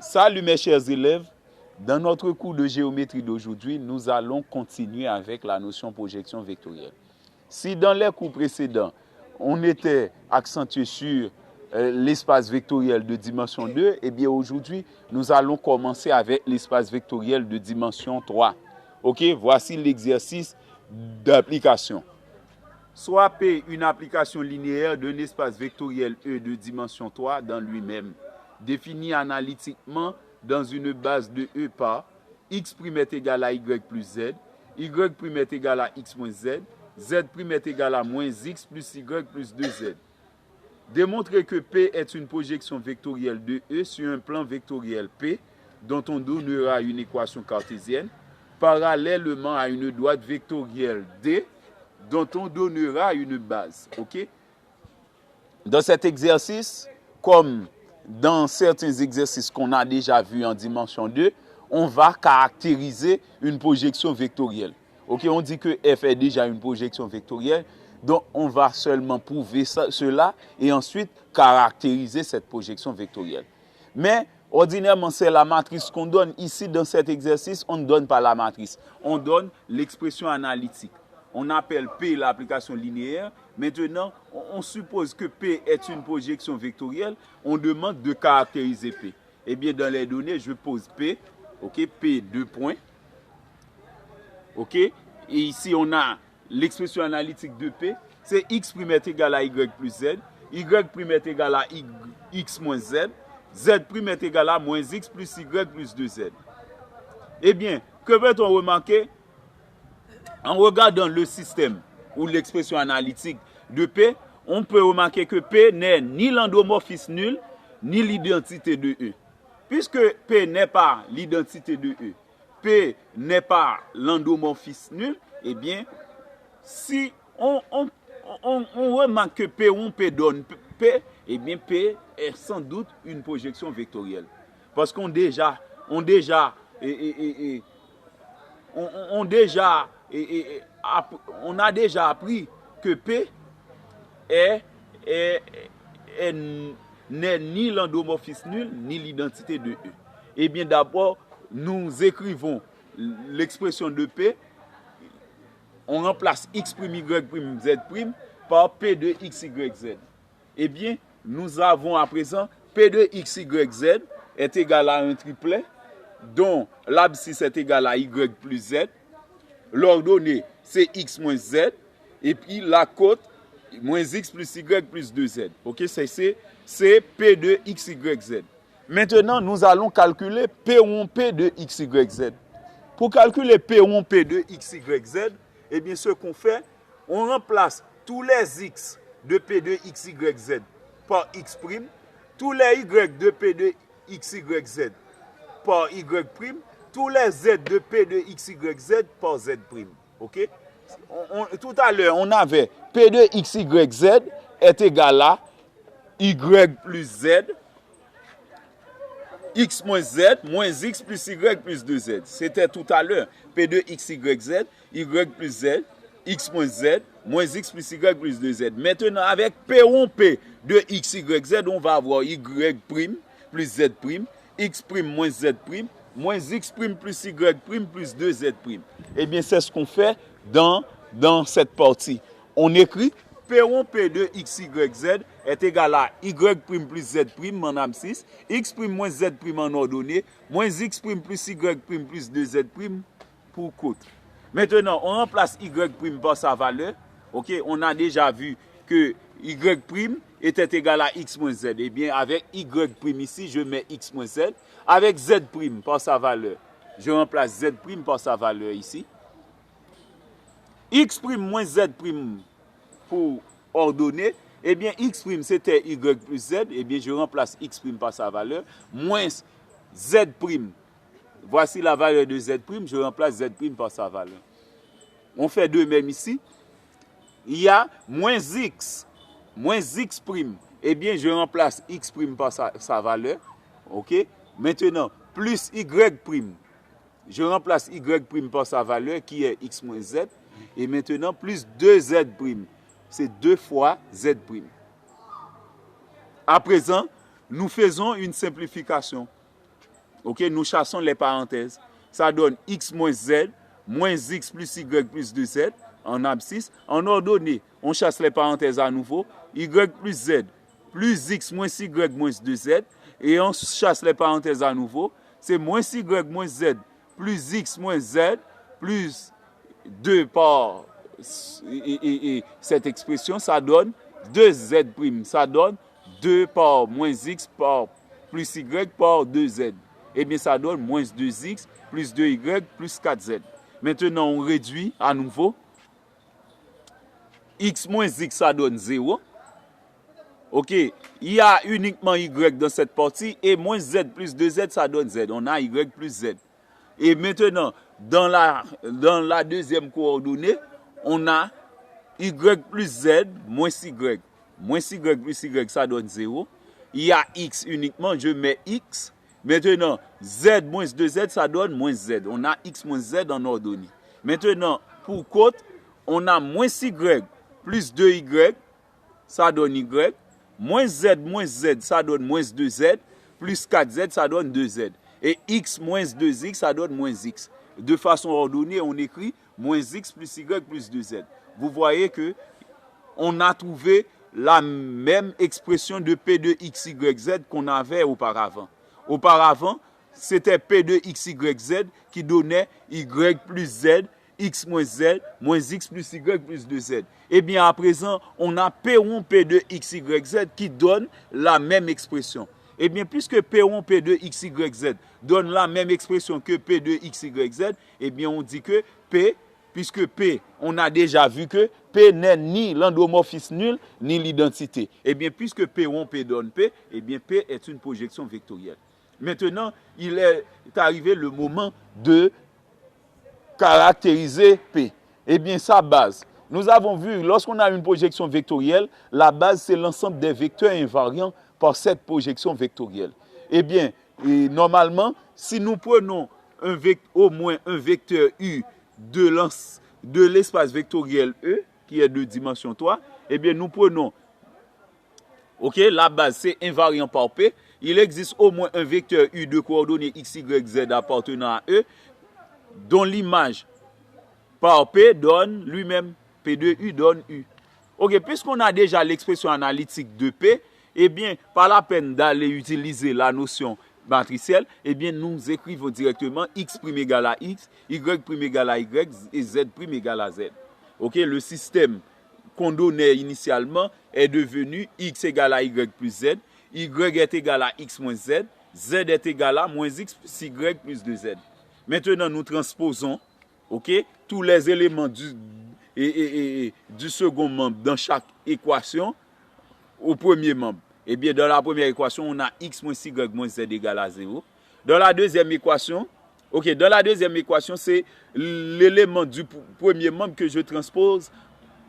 Salut mes chers élèves, dans notre cours de géométrie d'aujourd'hui, nous allons continuer avec la notion projection vectorielle. Si dans les cours précédents, on était accentué sur l'espace vectoriel de dimension 2, eh bien aujourd'hui, nous allons commencer avec l'espace vectoriel de dimension 3. Ok, voici l'exercice d'application. Soit P une application linéaire d'un espace vectoriel E de dimension 3 dans lui-même, défini analytiquement dans une base de E par x' est égal à y plus z, y' est égal à x moins z, z' est égal à moins x plus y plus 2z. Démontrer que P est une projection vectorielle de E sur un plan vectoriel P dont on donnera une équation cartésienne parallèlement à une droite vectorielle D dont on donnera une base. Okay? Dans cet exercice, comme dans certains exercices qu'on a déjà vus en dimension 2, on va caractériser une projection vectorielle. Okay? On dit que F est déjà une projection vectorielle, donc on va seulement prouver cela et ensuite caractériser cette projection vectorielle. Mais ordinairement, c'est la matrice qu'on donne. Ici, dans cet exercice, on ne donne pas la matrice. On donne l'expression analytique. On appelle P l'application linéaire. Maintenant, on suppose que P est une projection vectorielle. On demande de caractériser P. Eh bien, dans les données, je pose P. OK, P, 2 points. OK, et ici, on a l'expression analytique de P. C'est x' est égal à y plus z. Y' est égal à x moins z. Z' est égal à moins x plus y plus 2z. Eh bien, que peut-on remarquer? En regardant le système ou l'expression analytique de P, on peut remarquer que P n'est ni l'endomorphisme nul, ni l'identité de E. Puisque P n'est pas l'identité de E, P n'est pas l'endomorphisme nul, eh bien, si on remarque que P donne P, eh bien, P est sans doute une projection vectorielle. Parce qu'on a déjà appris que P n'est ni l'endomorphisme nul, ni l'identité de E. Eh bien, d'abord, nous écrivons l'expression de P, on remplace x', y', z' par P de x, y, z. Eh bien, nous avons à présent P de x, y, z est égal à un triplet dont l'abscisse est égal à y plus z. L'ordonnée, c'est x moins z. Et puis la côte, moins x plus y plus 2z. Ok, c'est P de x, y, z. Maintenant, nous allons calculer P de x, y, z. Pour calculer P de x, y, z, eh bien, ce qu'on fait, on remplace tous les x de P de x, y, z par x', tous les y de P de x, y, z par y', tous les z de P de x, y, z par z'. Ok? Tout à l'heure, on avait P de x, y, z est égal à y plus z, x moins z, moins x plus y plus 2z. C'était tout à l'heure. P de x, y, z, y plus z, x moins z, moins x plus y plus 2z. Maintenant, avec P de x, y, z, on va avoir y' plus z', x' moins z', moins x' plus y' plus 2z'. Eh bien, c'est ce qu'on fait dans cette partie. On écrit P de x, y, z est égal à y' plus z' en abscisse, x' moins z' en ordonnée, moins x' plus y' plus 2z' pour côte. Maintenant, on remplace y' par sa valeur. Ok, on a déjà vu que y' était égal à x moins z. Eh bien, avec y' ici, je mets x moins z. Avec z' par sa valeur, je remplace z' par sa valeur ici. X' moins z' pour ordonner, eh bien, x' c'était y plus z, eh bien, je remplace x' par sa valeur, moins z'. Voici la valeur de z', je remplace z' par sa valeur. On fait de même ici. Il y a moins x', eh bien, je remplace x' par sa valeur. Ok? Maintenant, plus y', je remplace y' par sa valeur qui est x moins z. Et maintenant, plus 2z'. C'est 2 fois z'. À présent, nous faisons une simplification. Ok, nous chassons les parenthèses. Ça donne x moins z, moins x plus y plus 2z en abscisse. En ordonnée, on chasse les parenthèses à nouveau. Y plus z, plus x moins y moins 2z. Et on chasse les parenthèses à nouveau. C'est moins y moins z, plus x moins z, plus 2 par et cette expression, ça donne 2z'. Ça donne 2 par moins x par plus y par 2z. Eh bien, ça donne moins 2x plus 2y plus 4z. Maintenant, on réduit à nouveau. X moins x, ça donne 0. Ok, il y a uniquement y dans cette partie et moins z plus 2z, ça donne z. On a y plus z. Et maintenant, dans la deuxième coordonnée, on a y plus z moins y. Moins y plus y, ça donne 0. Il y a x uniquement, je mets x. Maintenant, z moins 2z, ça donne moins z. On a x moins z en ordonnée. Maintenant, pour côte, on a moins y plus 2y, ça donne y. Moins z, ça donne moins 2z. Plus 4z, ça donne 2z. Et x moins 2x, ça donne moins x. De façon ordonnée, on écrit moins x plus y plus 2z. Vous voyez que on a trouvé la même expression de P de x, y, z qu'on avait auparavant. Auparavant, c'était P de x, y, z qui donnait y plus z, x moins z, moins x plus y plus 2z. Et bien à présent, on a P1, P de x, y, z qui donne la même expression. Et bien puisque P1, P de x, y, z donne la même expression que P de x, y, z, et bien on dit que P, puisque P, on a déjà vu que P n'est ni l'endomorphisme nul, ni l'identité. Et bien puisque P1, P donne P, et bien P est une projection vectorielle. Maintenant, il est arrivé le moment de caractériser P. Eh bien, sa base. Nous avons vu, lorsqu'on a une projection vectorielle, la base, c'est l'ensemble des vecteurs invariants par cette projection vectorielle. Eh bien, normalement, si nous prenons au moins un vecteur U de l'espace vectoriel E, qui est de dimension 3, eh bien, nous prenons, ok, la base, c'est invariant par P. Il existe au moins un vecteur U de coordonnées x, y, z appartenant à E, dont l'image par P donne lui-même. P de U donne U. Ok, puisqu'on a déjà l'expression analytique de P, eh bien, pas la peine d'aller utiliser la notion matricielle, eh bien, nous écrivons directement x' égale à x, y' égale à y et z' égale à z. Ok, le système qu'on donnait initialement est devenu x égale à y plus z, y est égal à x moins z, z est égal à moins x plus y plus 2z. Maintenant, nous transposons, ok, tous les éléments du second membre dans chaque équation au premier membre. Eh bien, dans la première équation, on a x moins y moins z égale à 0. Dans la deuxième équation, c'est l'élément du premier membre que je transpose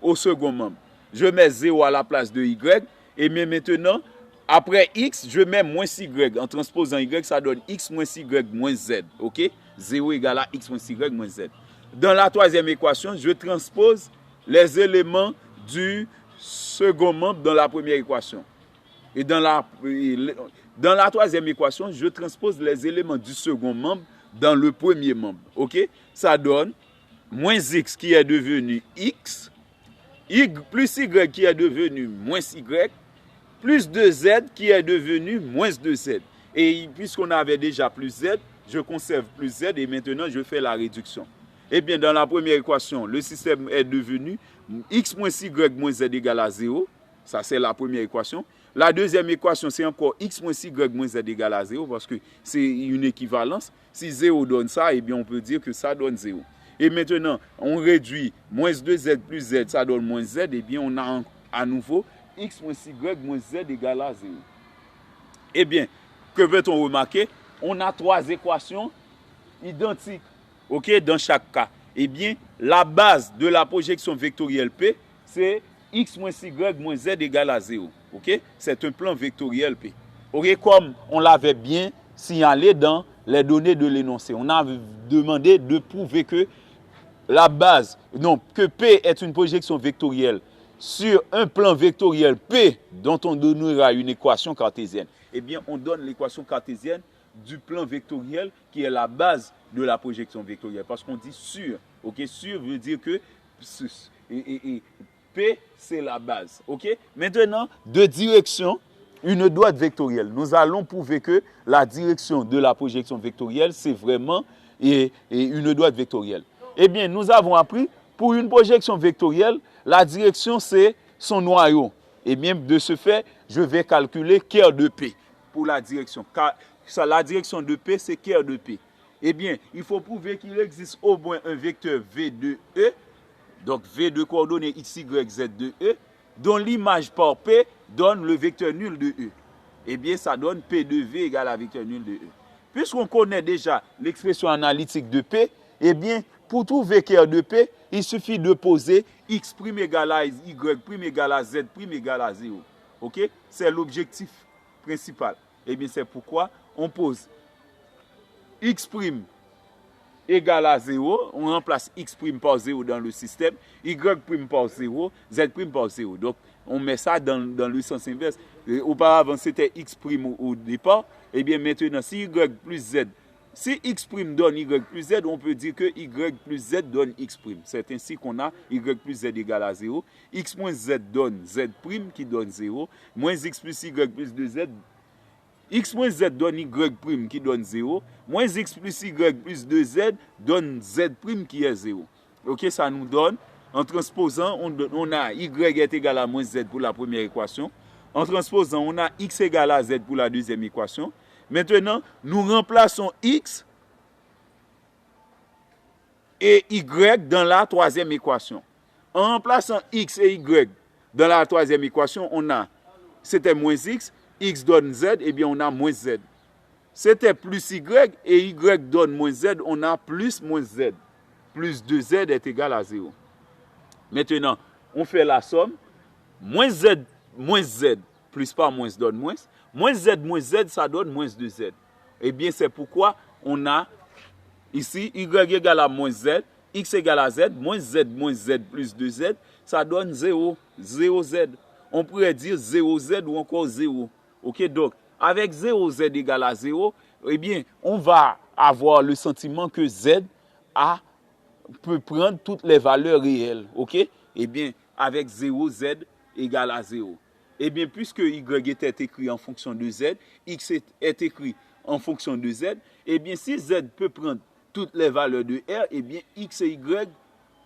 au second membre. Je mets 0 à la place de y, et bien maintenant, après x, je mets moins y. En transposant y, ça donne x moins y moins z. Ok? 0 égale à x moins y moins z. Dans la troisième équation, je transpose les éléments du second membre dans la première équation. Et dans la troisième équation, je transpose les éléments du second membre dans le premier membre. Ok? Ça donne moins x qui est devenu x, plus y qui est devenu moins y, plus 2z qui est devenu moins 2z. Et puisqu'on avait déjà plus z, je conserve plus z et maintenant je fais la réduction. Eh bien, dans la première équation, le système est devenu x moins y moins z égale à 0. Ça, c'est la première équation. La deuxième équation, c'est encore x moins y moins z égale à 0 parce que c'est une équivalence. Si 0 donne ça, eh bien, on peut dire que ça donne 0. Et maintenant, on réduit moins 2z plus z, ça donne moins z. Eh bien, on a à nouveau x moins y moins z égale à 0. Eh bien, que veut-on remarquer? On a trois équations identiques. Ok, dans chaque cas. Eh bien, la base de la projection vectorielle P, c'est x moins y moins z égale à 0. Ok, c'est un plan vectoriel P. Ok, comme on l'avait bien signalé dans les données de l'énoncé. On a demandé de prouver que que P est une projection vectorielle sur un plan vectoriel P dont on donnera une équation cartésienne. Eh bien, on donne l'équation cartésienne du plan vectoriel qui est la base de la projection vectorielle. Parce qu'on dit sur. Ok, sur veut dire que P, c'est la base. Ok, maintenant, de direction, une droite vectorielle. Nous allons prouver que la direction de la projection vectorielle, c'est vraiment une droite vectorielle. Eh bien, nous avons appris, pour une projection vectorielle, la direction, c'est son noyau. Eh bien, de ce fait, je vais calculer cœur de P pour la direction. Car la direction de P, c'est cœur de P. Eh bien, il faut prouver qu'il existe au moins un vecteur V de E, donc V de coordonnées X, Y, Z de E, dont l'image par P donne le vecteur nul de E. Eh bien, ça donne P de V égale à vecteur nul de E. Puisqu'on connaît déjà l'expression analytique de P, eh bien, pour trouver cœur de P, il suffit de poser X' égale à Y' égale à Z' égale à 0. Ok? C'est l'objectif principal. Eh bien, c'est pourquoi on pose X' égale à 0, on remplace X' par 0 dans le système, Y' par 0, Z' par 0. Donc, on met ça dans le sens inverse. Auparavant, c'était X' au départ. Eh bien, maintenant, si Y plus Z, si X' donne Y plus Z, on peut dire que Y plus Z donne X'. C'est ainsi qu'on a Y plus Z égale à 0. X moins Z donne Z' qui donne 0. Moins X plus Y plus 2Z. X moins Z donne Y' qui donne 0. Moins X plus Y plus 2Z donne Z' qui est 0. Ok, ça nous donne, en transposant, on a Y est égal à moins Z pour la première équation. En transposant, on a X égale à Z pour la deuxième équation. Maintenant, nous remplaçons X et Y dans la troisième équation. En remplaçant X et Y dans la troisième équation, on a, c'était moins X, X donne Z, et bien on a moins Z. C'était plus Y, et Y donne moins Z, on a plus moins Z. Plus 2Z est égal à 0. Maintenant, on fait la somme. Moins Z, plus par moins donne moins. Moins Z, ça donne moins 2Z. Eh bien, c'est pourquoi on a ici Y égale à moins Z, X égale à Z, moins Z plus 2Z, ça donne 0, 0Z. On pourrait dire 0Z ou encore 0. Ok, donc, avec 0Z égale à 0, eh bien, on va avoir le sentiment que Z peut prendre toutes les valeurs réelles. Ok, eh bien, avec 0Z égale à 0. Eh bien, puisque Y était écrit en fonction de Z, X est écrit en fonction de Z, eh bien, si Z peut prendre toutes les valeurs de R, eh bien, X et Y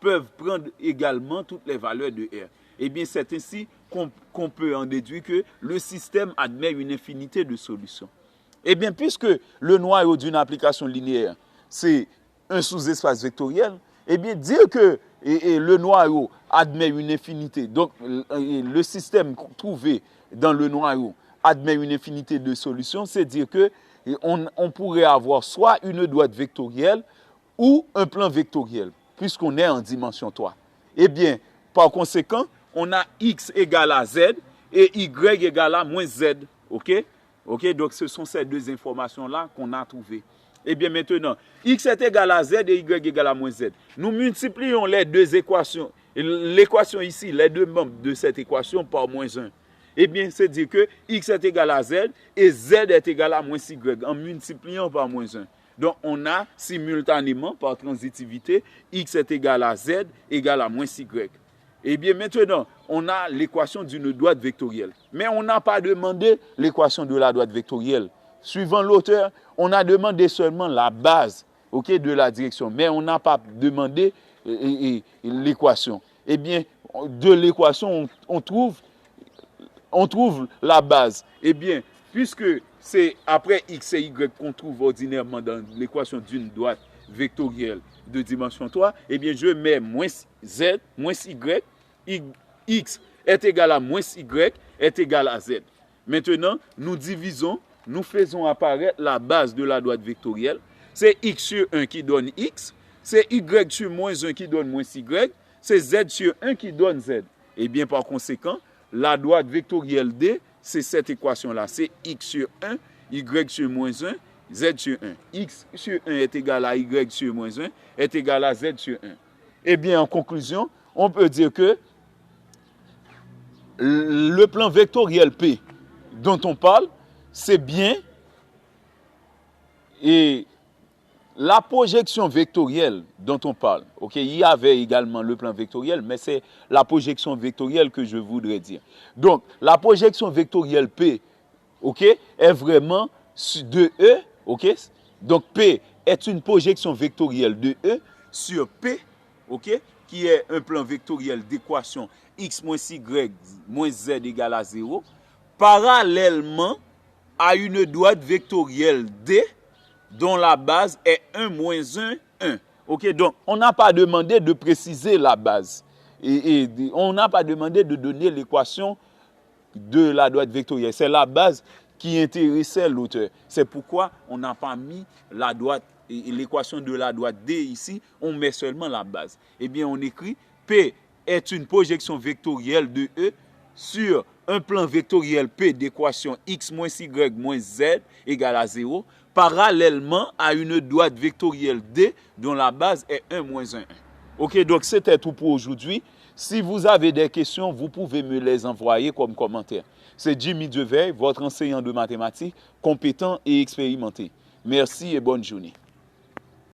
peuvent prendre également toutes les valeurs de R. Eh bien, c'est ainsi qu'on peut en déduire que le système admet une infinité de solutions. Eh bien, puisque le noyau d'une application linéaire, c'est un sous-espace vectoriel, eh bien, dire que le noyau admet une infinité, donc le système trouvé dans le noyau admet une infinité de solutions, c'est dire que on pourrait avoir soit une droite vectorielle ou un plan vectoriel, puisqu'on est en dimension 3. Eh bien, par conséquent, on a X égale à Z et Y égale à moins Z. OK? OK, donc ce sont ces deux informations-là qu'on a trouvées. Eh bien maintenant, X est égal à Z et Y égale à moins Z. Nous multiplions les deux équations. L'équation ici, les deux membres de cette équation par moins 1. Eh bien, c'est dire que X est égal à Z et Z est égal à moins Y en multipliant par moins 1. Donc, on a simultanément, par transitivité, X est égal à Z égal à moins Y. Eh bien, maintenant, on a l'équation d'une droite vectorielle. Mais on n'a pas demandé l'équation de la droite vectorielle. Suivant l'auteur, on a demandé seulement la base, okay, de la direction. Mais on n'a pas demandé l'équation. Eh bien, de l'équation, on trouve la base. Eh bien, puisque c'est après X et Y qu'on trouve ordinairement dans l'équation d'une droite vectorielle de dimension 3, eh bien, je mets moins Z, moins Y, X est égal à moins Y, est égal à Z. Maintenant, nous divisons, nous faisons apparaître la base de la droite vectorielle. C'est X sur 1 qui donne X, c'est Y sur moins 1 qui donne moins Y, c'est Z sur 1 qui donne Z. Et bien, par conséquent, la droite vectorielle D, c'est cette équation-là. C'est X sur 1, Y sur moins 1, Z sur 1. X sur 1 est égal à Y sur moins 1, est égal à Z sur 1. Et bien, en conclusion, on peut dire que le plan vectoriel P dont on parle, c'est bien Et la projection vectorielle dont on parle, ok, il y avait également le plan vectoriel, mais c'est la projection vectorielle que je voudrais dire. Donc, la projection vectorielle P, ok, est vraiment de E, ok. Donc, P est une projection vectorielle de E sur P, ok, qui est un plan vectoriel d'équation x moins y moins z égale à 0, parallèlement à une droite vectorielle D dont la base est 1 moins 1, 1. Ok, donc on n'a pas demandé de préciser la base. Et on n'a pas demandé de donner l'équation de la droite vectorielle. C'est la base qui intéressait l'auteur. C'est pourquoi on n'a pas mis la droite, l'équation de la droite D ici, on met seulement la base. Eh bien, on écrit P est une projection vectorielle de E sur un plan vectoriel P d'équation x moins y moins z égale à 0, parallèlement à une droite vectorielle D dont la base est 1 moins 1, 1. Ok, donc c'était tout pour aujourd'hui. Si vous avez des questions, vous pouvez me les envoyer comme commentaire. C'est Jimmy Deveil, votre enseignant de mathématiques, compétent et expérimenté. Merci et bonne journée.